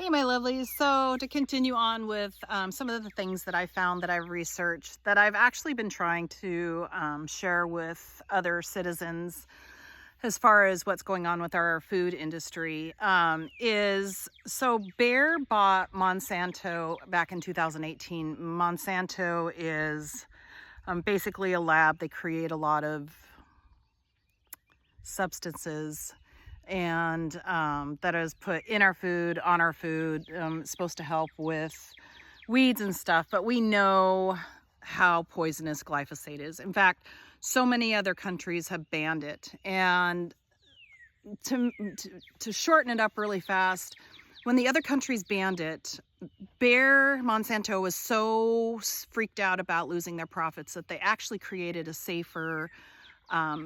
Hey, my lovelies. So to continue on with some of the things that I found that I've researched that I've actually been trying to share with other citizens as far as what's going on with our food industry is so Bayer bought Monsanto back in 2018. Monsanto is basically a lab. They create a lot of substances and that is put in our food, on our food. It's supposed to help with weeds and stuff, but we know how poisonous glyphosate is. In fact, so many other countries have banned it. And to shorten it up really fast, when the other countries banned it, Bayer Monsanto was so freaked out about losing their profits that they actually created a safer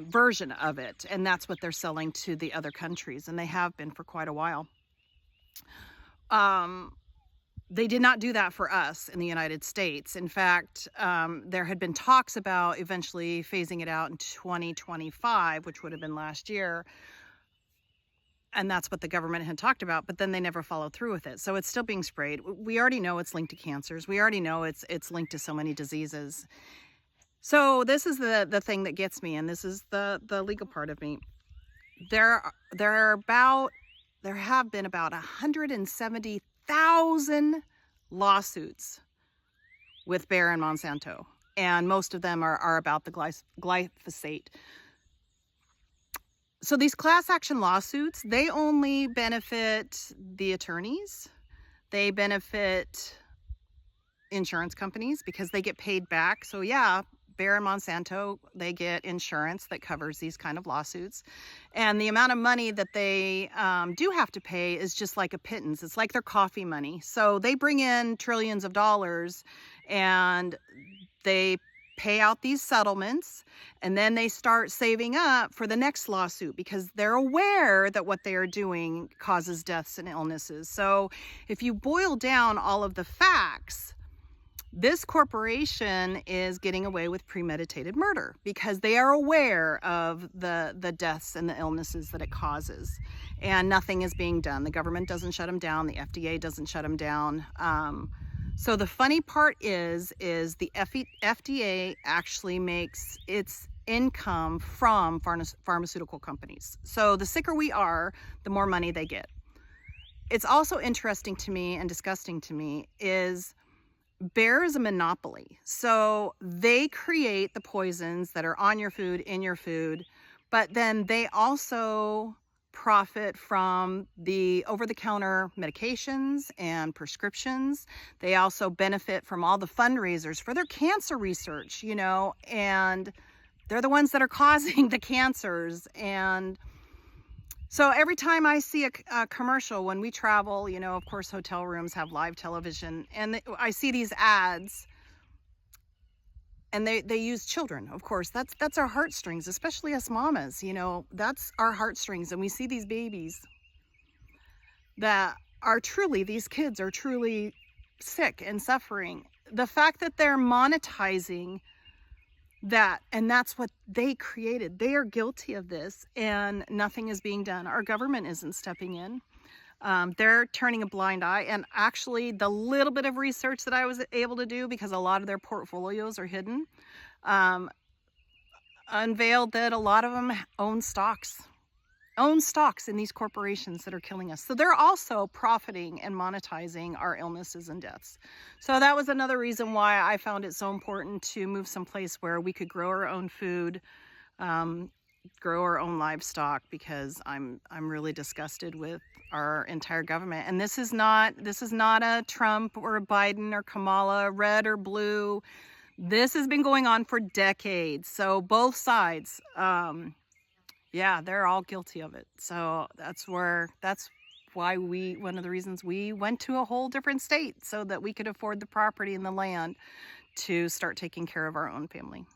version of it, and that's what they're selling to the other countries, and they have been for quite a while. They did not do that for us in the United States. In fact, there had been talks about eventually phasing it out in 2025, which would have been last year, and that's what the government had talked about, but then they never followed through with it. So it's still being sprayed. We already know it's linked to cancers. We already know it's linked to so many diseases. So this is the thing that gets me, and this is the legal part of me. There have been about 170,000 lawsuits with Bayer and Monsanto, and most of them are about the glyphosate. So these class action lawsuits, they only benefit the attorneys. They benefit insurance companies because they get paid back. So yeah, Bayer and Monsanto, they get insurance that covers these kind of lawsuits. And the amount of money that they do have to pay is just like a pittance. It's like their coffee money. So they bring in trillions of dollars and they pay out these settlements, and then they start saving up for the next lawsuit because they're aware that what they are doing causes deaths and illnesses. So if you boil down all of the facts, this corporation is getting away with premeditated murder because they are aware of the deaths and the illnesses that it causes, and nothing is being done. The government doesn't shut them down. The FDA doesn't shut them down. So the funny part is the FDA actually makes its income from pharmaceutical companies. So the sicker we are, the more money they get. It's also interesting to me and disgusting to me is Bayer is a monopoly. So they create the poisons that are on your food, in your food, but then they also profit from the over-the-counter medications and prescriptions. They also benefit from all the fundraisers for their cancer research, and they're the ones that are causing the cancers. And so every time I see a commercial when we travel, of course, hotel rooms have live television, and I see these ads, and they use children. Of course, that's our heartstrings, especially us mamas. That's our heartstrings, and we see these babies that are truly, these kids are truly sick and suffering. The fact that they're monetizing that, and that's what they created. They are guilty of this, and nothing is being done. Our government isn't stepping in. They're turning a blind eye. And actually, the little bit of research that I was able to do, because a lot of their portfolios are hidden, unveiled that a lot of them own stocks in these corporations that are killing us. So they're also profiting and monetizing our illnesses and deaths. So that was another reason why I found it so important to move someplace where we could grow our own food, grow our own livestock, because I'm really disgusted with our entire government. And this is not a Trump or a Biden or Kamala, red or blue. This has been going on for decades. So both sides, yeah, they're all guilty of it. So that's why one of the reasons we went to a whole different state, so that we could afford the property and the land to start taking care of our own family.